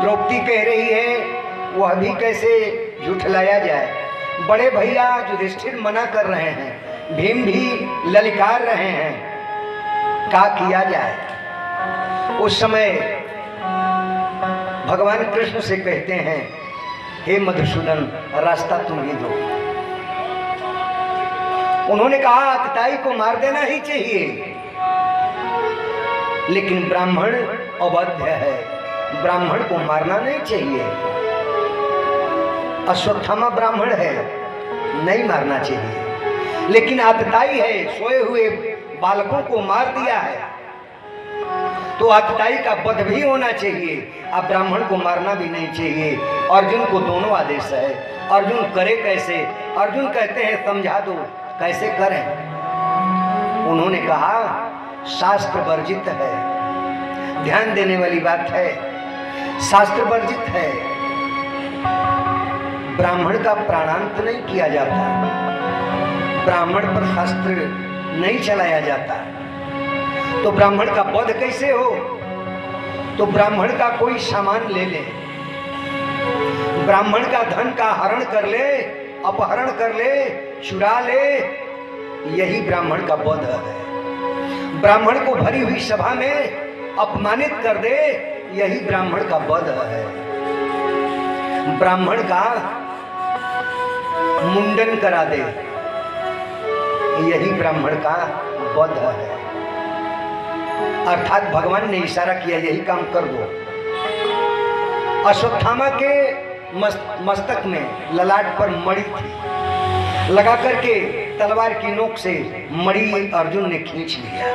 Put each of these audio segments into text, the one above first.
द्रौपदी कह रही है वह भी कैसे झुठलाया जाए। बड़े भैया युधिष्ठिर मना कर रहे हैं, भीम भी ललकार रहे हैं, क्या किया जाए। उस समय भगवान कृष्ण से कहते हैं, हे मधुसूदन रास्ता तुम ही दो। उन्होंने कहा अतताई को मार देना ही चाहिए, लेकिन ब्राह्मण अवध्य है, ब्राह्मण को मारना नहीं चाहिए। अश्वत्थामा ब्राह्मण है, नहीं मारना चाहिए, लेकिन आतताई है, सोए हुए बालकों को मार दिया है, तो आतताई का वध भी होना चाहिए, अब ब्राह्मण को मारना भी नहीं चाहिए। अर्जुन को दोनों आदेश है, अर्जुन करे कैसे। अर्जुन कहते हैं समझा दो कैसे करें। उन्होंने कहा शास्त्र वर्जित है, ध्यान देने वाली बात है, शास्त्र वर्जित है, ब्राह्मण का प्राणांत नहीं किया जाता, ब्राह्मण पर शास्त्र नहीं चलाया जाता, तो ब्राह्मण का वध कैसे हो। तो ब्राह्मण का कोई सामान ले ले, ब्राह्मण का धन का हरण कर ले, अपहरण कर ले, चुरा ले, यही ब्राह्मण का वध है। ब्राह्मण को भरी हुई सभा में अपमानित कर दे, यही ब्राह्मण का वध है। ब्राह्मण का मुंडन करा दे, यही ब्राह्मण का वध है। अर्थात भगवान ने इशारा किया यही काम कर दो। अश्वत्थामा के मस्तक में ललाट पर मणि थी, लगा करके तलवार की नोक से मणि अर्जुन ने खींच लिया,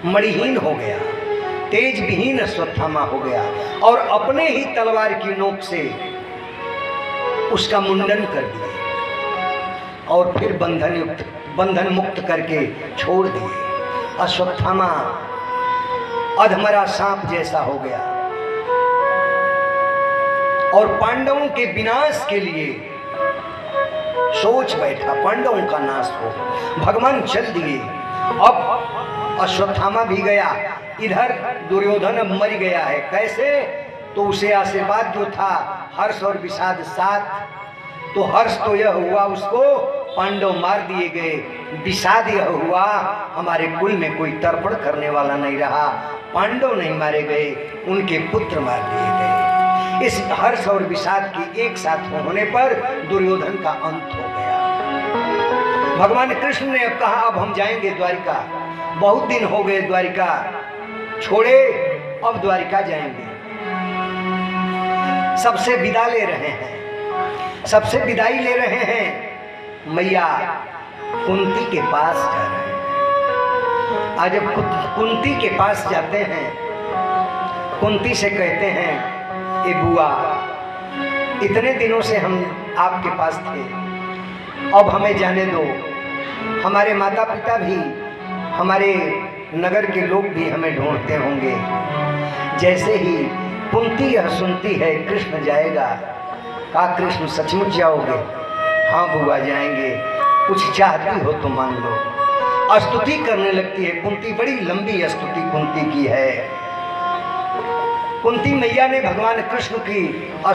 मणिहीन हो गया, तेज विहीन अश्वत्थामा हो गया और अपने ही तलवार की नोक से उसका मुंडन कर दिया और फिर बंधन मुक्त करके छोड़ दिए। अश्वत्थामा अधमरा सांप जैसा हो गया और पांडवों के विनाश के लिए सोच बैठा, पांडवों का नाश हो। भगवान चल दिए, अब अश्वत्थामा भी गया, इधर दुर्योधन अब मर गया है। कैसे? तो उसे आशीर्वाद जो था हर्ष और विषाद साथ, तो हर्ष तो यह हुआ उसको पांडव मार दिए गए, विषाद यह हुआ हमारे कुल में कोई तर्पण करने वाला नहीं रहा, पांडव नहीं मारे गए, उनके पुत्र मार दिए गए। इस हर्ष और विषाद की एक साथ होने पर दुर्योधन का अंत हो गया। भगवान कृष्ण ने अब कहा अब हम जाएंगे द्वारिका, बहुत दिन हो गए द्वारिका छोड़े, अब द्वारिका जाएंगे। सबसे विदा ले रहे हैं, सबसे विदाई ले रहे हैं, मैया कुंती के पास जा रहे हैं। आज जब कुंती के पास जाते हैं, कुंती से कहते हैं ए बुआ, इतने दिनों से हम आपके पास थे, अब हमें जाने दो। हमारे माता पिता भी, हमारे नगर के लोग भी हमें ढूंढते होंगे। जैसे ही कुंती यह सुनती है कृष्ण जाएगा, कहा कृष्ण सचमुच जाओगे? हाँ बुआ जाएंगे, कुछ चाहती हो तो मांग लो। स्तुति करने लगती है कुंती, बड़ी लंबी स्तुति कुंती की है। कुंती मैया ने भगवान कृष्ण की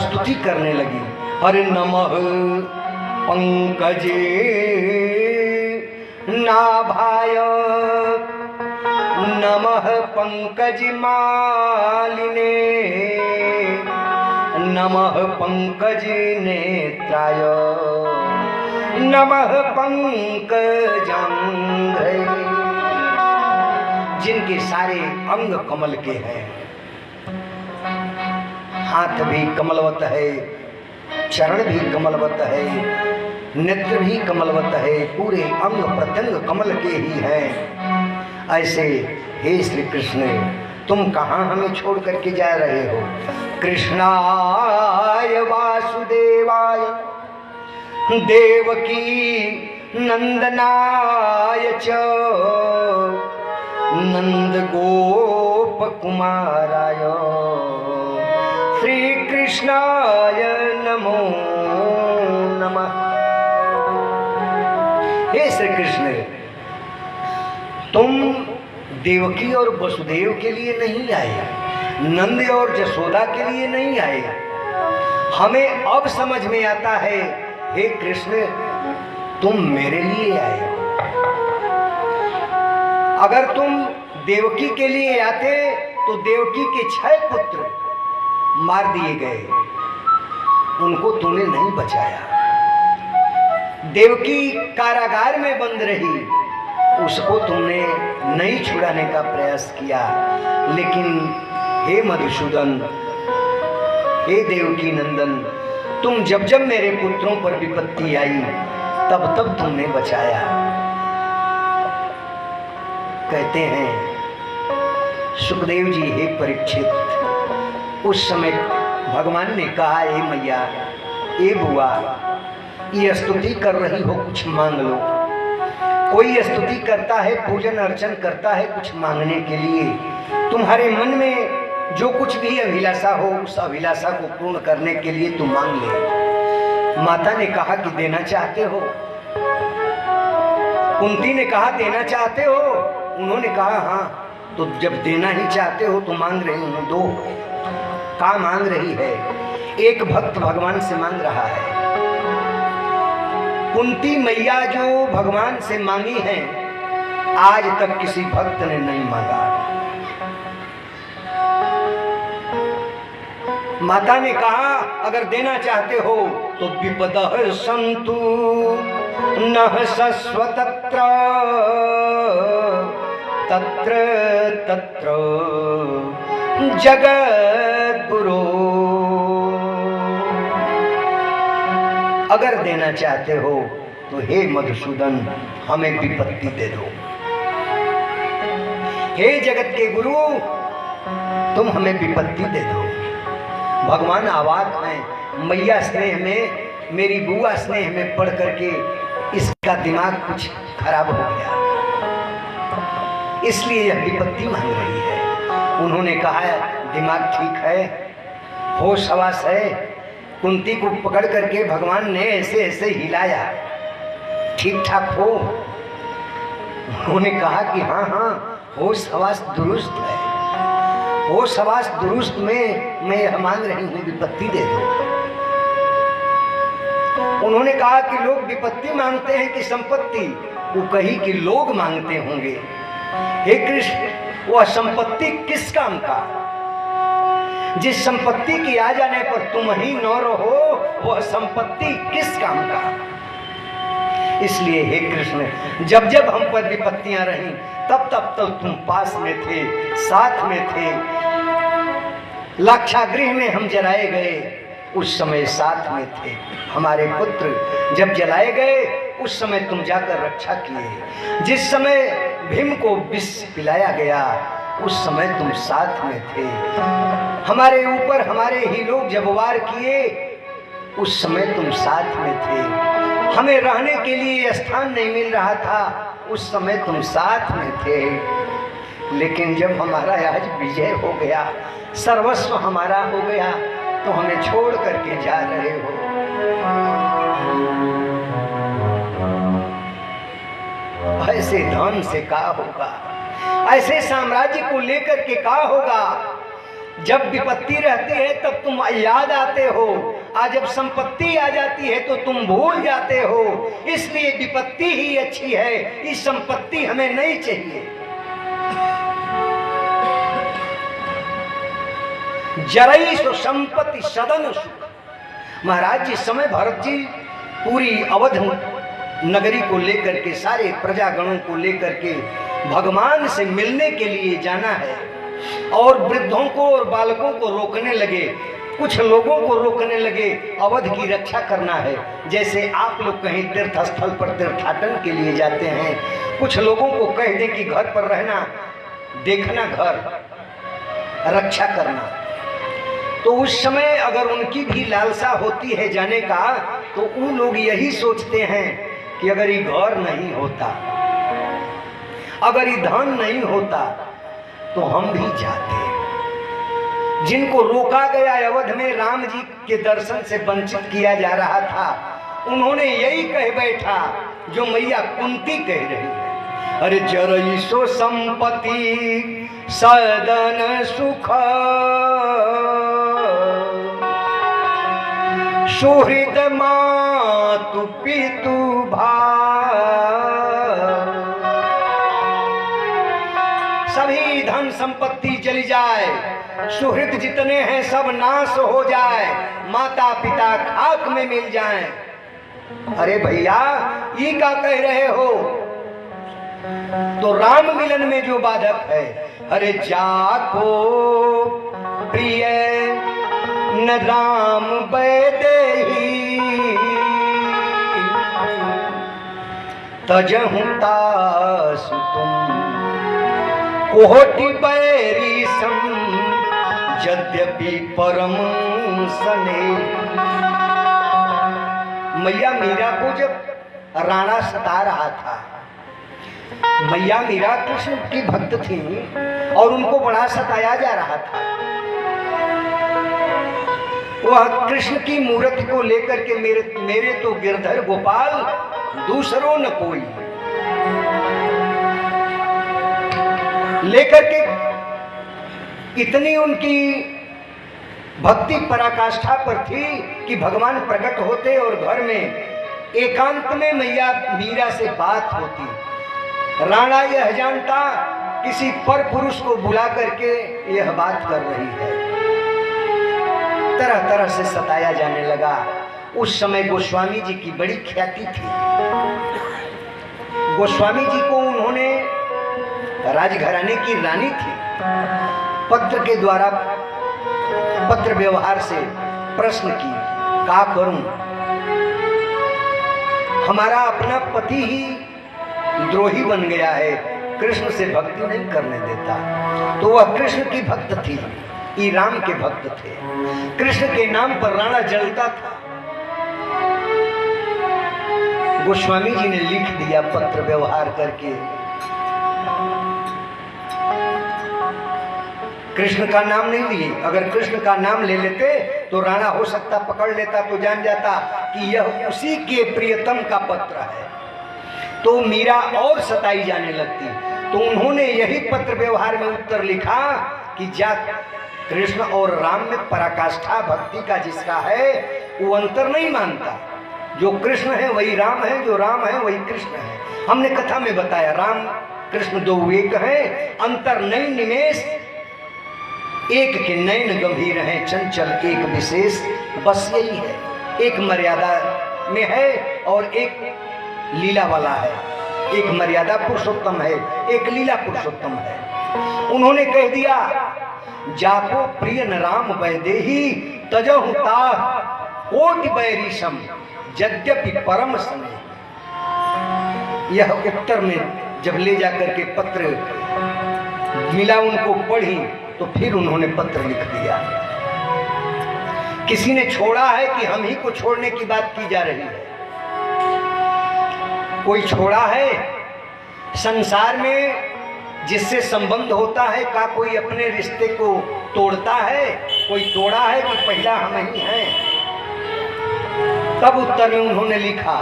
स्तुति करने लगी। हरे नमः पंकजे नाभाय, नमः पंकज मालिने, नमः पंकज नेत्राय, नमः पंकजांघ्रे। जिनके सारे अंग कमल के हैं, हाथ भी कमलवत है, चरण भी कमलवत है, नेत्र भी कमलवत है, पूरे अंग प्रत्यंग कमल के ही हैं। ऐसे हे श्री कृष्ण, तुम कहाँ हमें छोड़ करके जा रहे हो? कृष्णाय वासुदेवाय देवकी नंदनाय च नंद गोप कुमाराय श्री कृष्णाय नमो नमः। हे श्री कृष्ण, तुम देवकी और वसुदेव के लिए नहीं आए, नंद और जसोदा के लिए नहीं आए। हमें अब समझ में आता है, हे कृष्ण तुम मेरे लिए आए हो। अगर तुम देवकी के लिए आते तो देवकी के 6 पुत्र मार दिए गए, उनको तूने नहीं बचाया। देवकी कारागार में बंद रही, उसको तुमने नहीं छुड़ाने का प्रयास किया। लेकिन हे मधुसूदन, हे देवकी नंदन, तुम जब जब मेरे पुत्रों पर विपत्ति आई तब तब तुमने बचाया। कहते हैं सुखदेव जी, हे परीक्षित, उस समय भगवान ने कहा, ए मैया, ए बुआ, ये स्तुति कर रही हो, कुछ मांग लो। कोई स्तुति करता है, पूजन अर्चन करता है कुछ मांगने के लिए। तुम्हारे मन में जो कुछ भी अभिलाषा हो, उस अभिलाषा को पूर्ण करने के लिए तुम मांग ले। माता ने कहा कि देना चाहते हो? कुंती ने कहा देना चाहते हो? उन्होंने कहा हाँ। तो जब देना ही चाहते हो तो मांग रही हूँ, दो। क्या मांग रही है? एक भक्त भगवान से मांग रहा है। कुंती मैया जो भगवान से मांगी है, आज तक किसी भक्त ने नहीं मांगा। माता ने कहा अगर देना चाहते हो तो विपदः सन्तु नः शश्वतत्र तत्र तत्र जगद्गुरो। अगर देना चाहते हो तो हे मधुसूदन, हमें विपत्ति दे दो। हे जगत के गुरु, तुम हमें विपत्ति दे दो। भगवान आवाज में, मैया स्नेह में, मेरी बुआ स्नेह में पढ़ करके इसका दिमाग कुछ खराब हो गया, इसलिए यह विपत्ति मांग रही है। उन्होंने कहा दिमाग ठीक है, होश हवास है। कुंती को पकड़ करके भगवान ने ऐसे ऐसे हिलाया, ठीक ठाक हो? उन्होंने कहा कि हाँ हाँ, होश हवास दुरुस्त है। होश हवास दुरुस्त में मैं यह मांग रही हूँ, विपत्ति दे दो। उन्होंने कहा कि लोग विपत्ति मांगते हैं कि संपत्ति? वो कही कि लोग मांगते होंगे। हे कृष्ण, वह संपत्ति किस काम का? जिस संपत्ति की आ जाने पर तुम ही न रहो, वह संपत्ति किस काम का? इसलिए हे कृष्ण, जब जब हम पर विपत्तियां रहीं तब तब तब तुम पास में थे, साथ में थे। लाक्षागृह में हम जलाए गए, उस समय साथ में थे। हमारे पुत्र जब जलाए गए उस समय तुम जाकर रक्षा किए। जिस समय भीम को विष पिलाया गया उस समय तुम साथ में थे। हमारे ऊपर हमारे ही लोग जब वार किए उस समय तुम साथ में थे। हमें रहने के लिए स्थान नहीं मिल रहा था, उस समय तुम साथ में थे। लेकिन जब हमारा आज विजय हो गया, सर्वस्व हमारा हो गया, तो हमें छोड़ करके जा रहे हो। ऐसे धन से क्या होगा? ऐसे साम्राज्य को लेकर के क्या होगा? जब विपत्ति रहती है तब तुम याद आते हो, आज जब संपत्ति आ जाती है तो तुम भूल जाते हो। इसलिए विपत्ति ही अच्छी है, इस संपत्ति हमें नहीं चाहिए। जरई सो संपत्ति सदन सुख। महाराज जिस समय भरत जी पूरी अवध नगरी को लेकर के, सारे प्रजागणों को लेकर के भगवान से मिलने के लिए जाना है और वृद्धों को और बालकों को रोकने लगे, कुछ लोगों को रोकने लगे, अवध की रक्षा करना है। जैसे आप लोग कहीं तीर्थ स्थल पर तीर्थाटन के लिए जाते हैं, कुछ लोगों को कह दें कि घर पर रहना, देखना घर, रक्षा करना। तो उस समय अगर उनकी भी लालसा होती है जाने का, तो वो लोग यही सोचते हैं कि अगर ये घर नहीं होता, अगर ये धन नहीं होता तो हम भी जाते। जिनको रोका गया अवध में, राम जी के दर्शन से वंचित किया जा रहा था, उन्होंने यही कह बैठा जो मैया कुंती कह रही है। अरे जरई सो संपत्ति सदन सुख सुहृद मातु पितु सभी धन संपत्ति चली जाए, सुहृद जितने हैं सब नाश हो जाए, माता पिता खाक में मिल जाएं। अरे भैया ये क्या कह रहे हो? तो राम मिलन में जो बाधक है, अरे जाको प्रिय न राम बैदेही तजहु तासु तुम कोटि बैरी सम यद्यपि परम सने। मैया मीरा को जब राणा सता रहा था, मैया मीरा कृष्ण की भक्त थी और उनको बड़ा सताया जा रहा था। वह कृष्ण की मूर्ति को लेकर के मेरे तो गिरधर गोपाल दूसरों न कोई लेकर के इतनी उनकी भक्ति पराकाष्ठा पर थी कि भगवान प्रकट होते और घर में एकांत में मैया मीरा से बात होती। राणा यह जानता किसी पर पुरुष को बुला करके यह बात कर रही है, तरह तरह से सताया जाने लगा। उस समय गोस्वामी जी की बड़ी ख्याति थी। गोस्वामी जी को उन्होंने राजघराने की रानी थी, पत्र के द्वारा पत्र व्यवहार से प्रश्न की, क्या करूं, हमारा अपना पति ही द्रोही बन गया है, कृष्ण से भक्ति नहीं करने देता। तो वह कृष्ण की भक्त थी, ई राम के भक्त थे। कृष्ण के नाम पर राणा जलता था। गोस्वामी जी ने लिख दिया पत्र व्यवहार करके, कृष्ण का नाम नहीं लिए। अगर कृष्ण का नाम ले लेते तो राणा हो सकता पकड़ लेता, तो जान जाता कि यह उसी के प्रियतम का पत्र है, तो मीरा और सताई जाने लगती। तो उन्होंने यही पत्र व्यवहार में उत्तर लिखा कि जा कृष्ण और राम में पराकाष्ठा भक्ति का जिसका है वो अंतर नहीं मानता। जो कृष्ण है वही राम है, जो राम है वही कृष्ण है। हमने कथा में बताया राम कृष्ण दो एक हैं, अंतर नहीं निमेष, एक के नयन गंभीर हैं, चंचल एक विशेष, बस यही है। एक मर्यादा में है और एक लीला वाला है, एक मर्यादा पुरुषोत्तम है, एक लीला पुरुषोत्तम है। उन्होंने कह दिया जाको प्रिय न राम वैदेही तजहु ता कोटि बैरीशम यद्यपि परम समय। यह उत्तर में जब ले जाकर के पत्र मिला उनको पढ़ी तो फिर उन्होंने पत्र लिख दिया। किसी ने छोड़ा है कि हम ही को छोड़ने की बात की जा रही है? कोई छोड़ा है? संसार में जिससे संबंध होता है का कोई अपने रिश्ते को तोड़ता है? कोई तोड़ा है कि पहला हम ही हैं? तब उत्तर में उन्होंने लिखा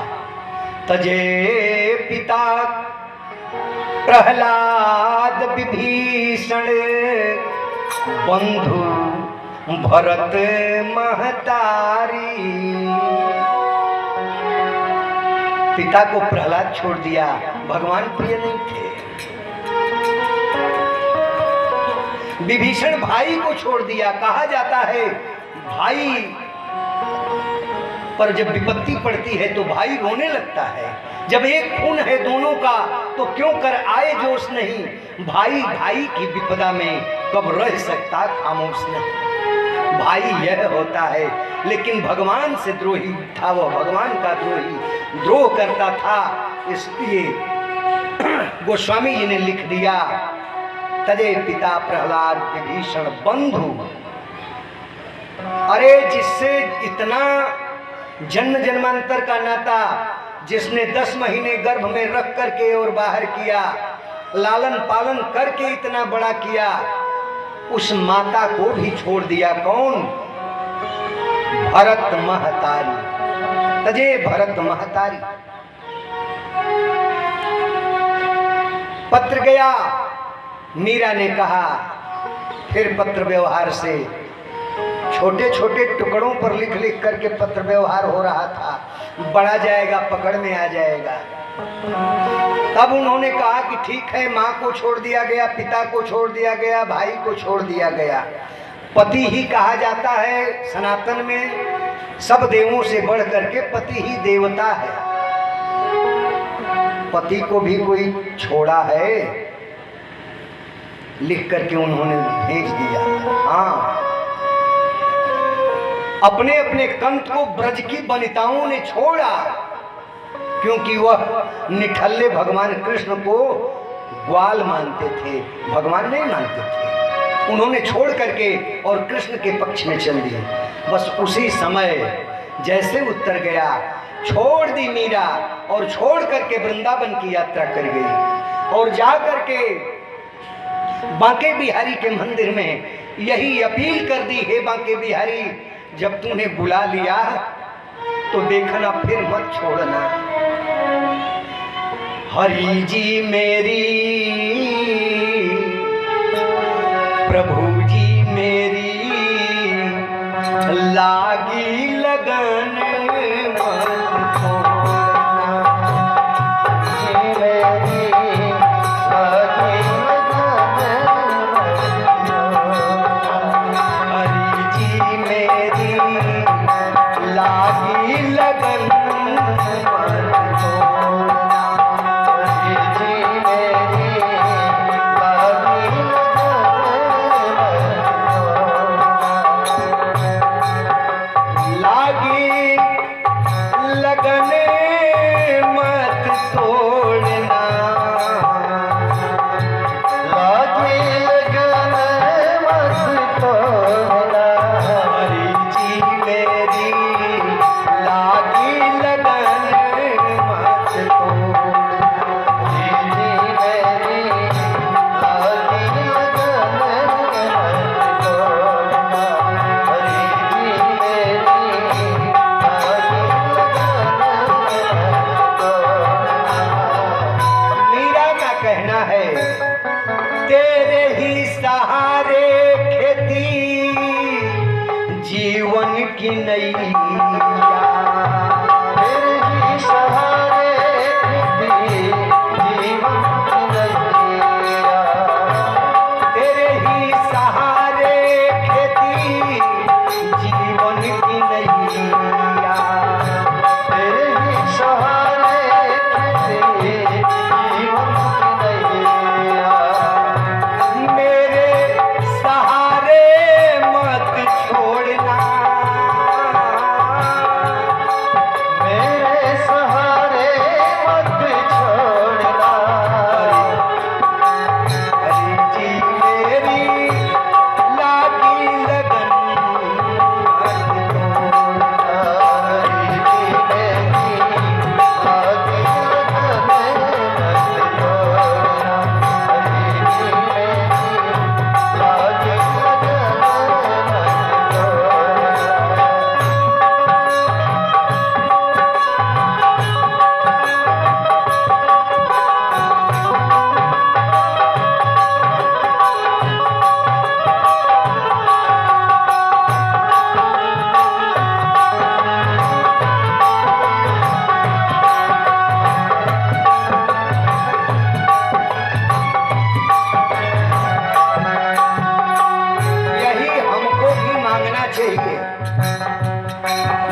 तजे पिता प्रहलाद विभीषण बंधु भरत महतारी। पिता को प्रहलाद छोड़ दिया, भगवान प्रिय नहीं थे। विभीषण भाई को छोड़ दिया। कहा जाता है भाई पर जब विपत्ति पड़ती है तो भाई रोने लगता है। जब एक खून है दोनों का तो क्यों कर आए जोश नहीं। भाई भाई की विपदा में कब रह सकता खामोश नहीं। भाई यह होता है, लेकिन भगवान से द्रोही था, वह भगवान का द्रोही द्रोह करता था। इसलिए गोस्वामी जी ने लिख दिया तदे पिता प्रहलाद विभीषण बंधु। अरे जिससे इतना जन्म जन्मांतर का नाता, जिसने 10 महीने गर्भ में रख करके और बाहर किया, लालन पालन करके इतना बड़ा किया, उस माता को भी छोड़ दिया। कौन? भरत महतारी। तजे भरत महतारी। पत्र गया मीरा ने कहा, फिर पत्र व्यवहार से छोटे छोटे टुकड़ों पर लिख लिख करके पत्र व्यवहार हो रहा था, बढ़ा जाएगा, पकड़ में आ जाएगा। तब उन्होंने कहा कि ठीक है, माँ को छोड़ दिया गया, पिता को छोड़ दिया गया, भाई को छोड़ दिया गया। पति ही कहा जाता है सनातन में, सब देवों से बढ़ करके पति ही देवता है। पति को भी कोई छोड़ा है, लिख करके उन्होंने भेज दिया। हाँ, अपने अपने कंठ को ब्रज की वनिताओं ने छोड़ा, क्योंकि वह निठल्ले भगवान कृष्ण को ग्वाल मानते थे, भगवान नहीं मानते थे। उन्होंने छोड़ करके और कृष्ण के पक्ष में चल दिए। बस उसी समय जैसे उत्तर गया, छोड़ दी मीरा और छोड़ करके वृंदावन की यात्रा कर गई और जा करके बांके बिहारी के मंदिर में यही अपील कर दी, हे बांके बिहारी, जब तूने बुला लिया तो देखना फिर मत छोड़ना। हरि जी मेरी, प्रभु जी मेरी, लागी लगन मत छोड़ना। हरि जी मेरी, लागी लगन मत छोड़ना।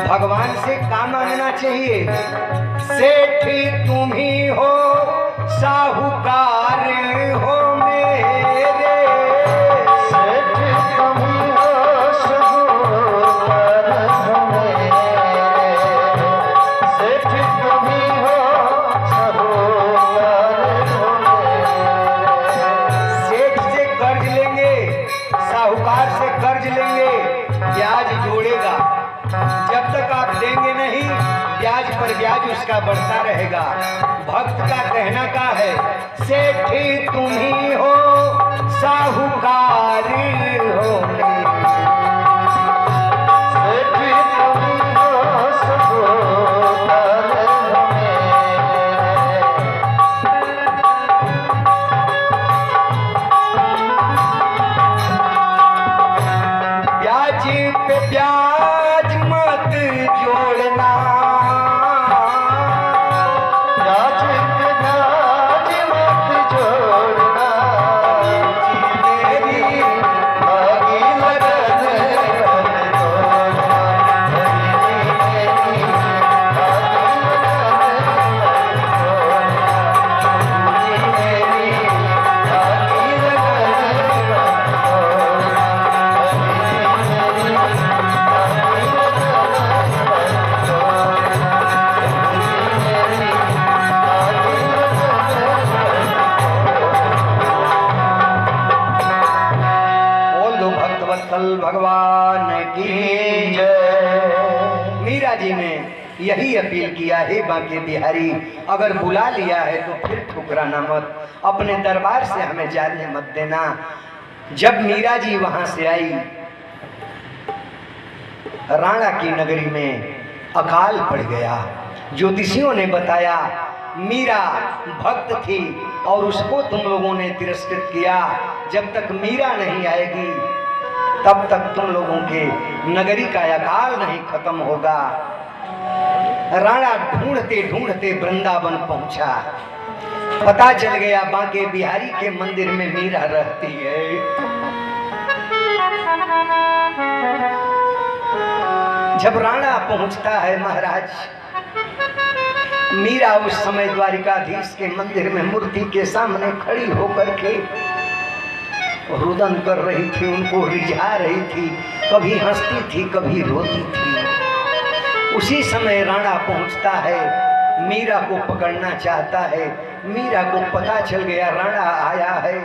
भगवान से काम मांगना चाहिए। सेठ तुम ही हो, साहूकार हो मेरे, सेठ तुम ही हो, साहूकार हो मेरे, सेठ तुम ही हो, साहूकार हो मेरे। सेठ से कर्ज लेंगे, साहूकार से कर्ज लेंगे, ब्याज जोड़ेगा, जब तक आप देंगे नहीं ब्याज पर ब्याज उसका बढ़ता रहेगा। भक्त का कहना का है, सेठ तुम ही हो, साहूकार हो मेरे, सेठ तुम ही हो, साहूकार हो मेरे। ब्याज पे ब्याज मत जोड़ना, ब्याज पे ब्याज मत जोड़ना, मेरी लागी लगन मत तोड़ना, मेरी लागी भगवान की जय। मीरा जी ने यही अपील किया है बांके बिहारी, अगर बुला लिया है तो फिर ठुकराना मत, अपने दरबार से हमें जाने मत देना। जब मीरा जी वहां से आई, राणा की नगरी में अकाल पड़ गया। ज्योतिषियों ने बताया मीरा भक्त थी और उसको तुम लोगों ने तिरस्कृत किया, जब तक मीरा नहीं आएगी तब तक तुम लोगों के नगरी का अकाल नहीं खत्म होगा। राणा ढूंढते ढूंढते वृंदावन पहुंचा, पता चल गया बांके बिहारी के मंदिर में मीरा रहती है। जब राणा पहुंचता है महाराज, मीरा उस समय द्वारिकाधीश के मंदिर में मूर्ति के सामने खड़ी होकर के रुदन कर रही थी, उनको रिझा रही थी, कभी हंसती थी कभी रोती थी। उसी समय राणा पहुंचता है, मीरा को पकड़ना चाहता है। मीरा को पता चल गया राणा आया है,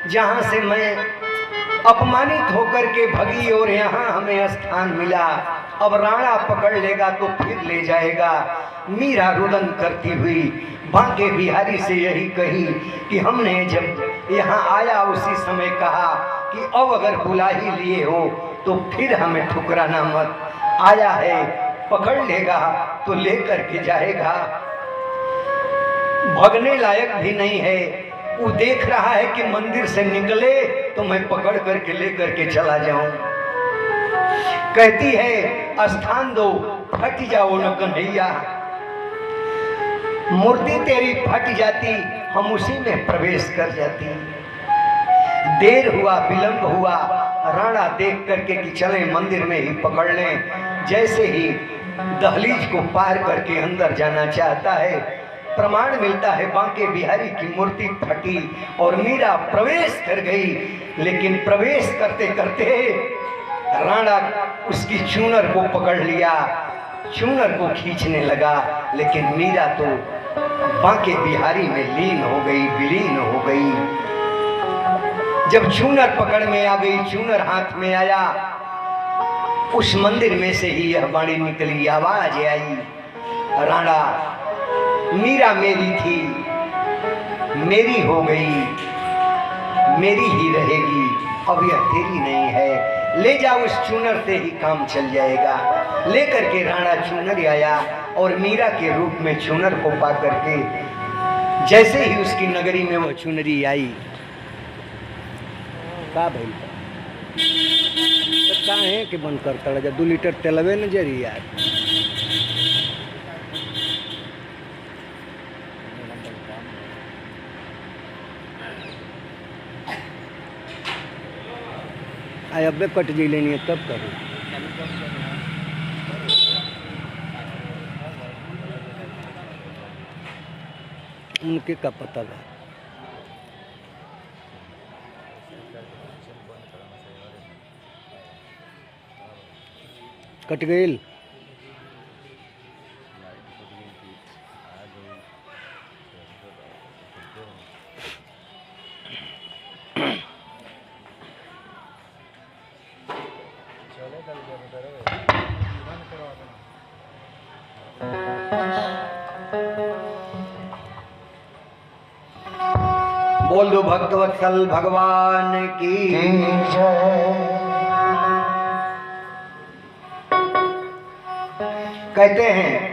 जहां से मैं अपमानित होकर के भगी और यहाँ हमें स्थान मिला, अब राणा पकड़ लेगा तो फिर ले जाएगा। मीरा रुदन करती हुई बांके बिहारी से यही कही कि हमने जब यहाँ आया उसी समय कहा कि अब अगर बुला ही लिए हो तो फिर हमें ठुकराना मत, आया है पकड़ लेगा तो लेकर के जाएगा, भगने लायक भी नहीं है। वो देख रहा है कि मंदिर से निकले तो मैं पकड़ करके लेकर के चला जाऊं। कहती है स्थान दो, फट जाओ न कन्हैया, मूर्ति तेरी फट जाती हम उसी में प्रवेश कर जाती। देर हुआ, विलंब हुआ, राणा देख करके कि चले मंदिर में ही पकड़ लें। जैसे ही दहलीज को पार करके अंदर जाना चाहता है, प्रमाण मिलता है बांके बिहारी की मूर्ति फटी और मीरा प्रवेश कर गई। लेकिन प्रवेश करते करते राणा उसकी चूनर को पकड़ लिया, चूनर को खींचने लगा, लेकिन मीरा तो बांके बिहारी में लीन हो गई, विलीन हो गई। जब चूनर पकड़ में आ गई, चूनर हाथ में आया, उस मंदिर में से ही यह वाणी निकली, आवाज आई, राणा मीरा मेरी थी, मेरी हो गई, मेरी ही रहेगी, अब यह तेरी नहीं है, ले जा उस चूनर से ही काम चल जाएगा। लेकर के राणा चूनर आया और मीरा के रूप में चूनर को पा करके जैसे ही उसकी नगरी में वह चुनरी आई, का भइल तो काहे के बंद करता जा, 2 लीटर तेलवे न जरी यार। आय अबे कट जी लेनी है तब करूँ। उनके का पता है, कट गई। बोल दो भक्तवत्सल भगवान की जय। कहते हैं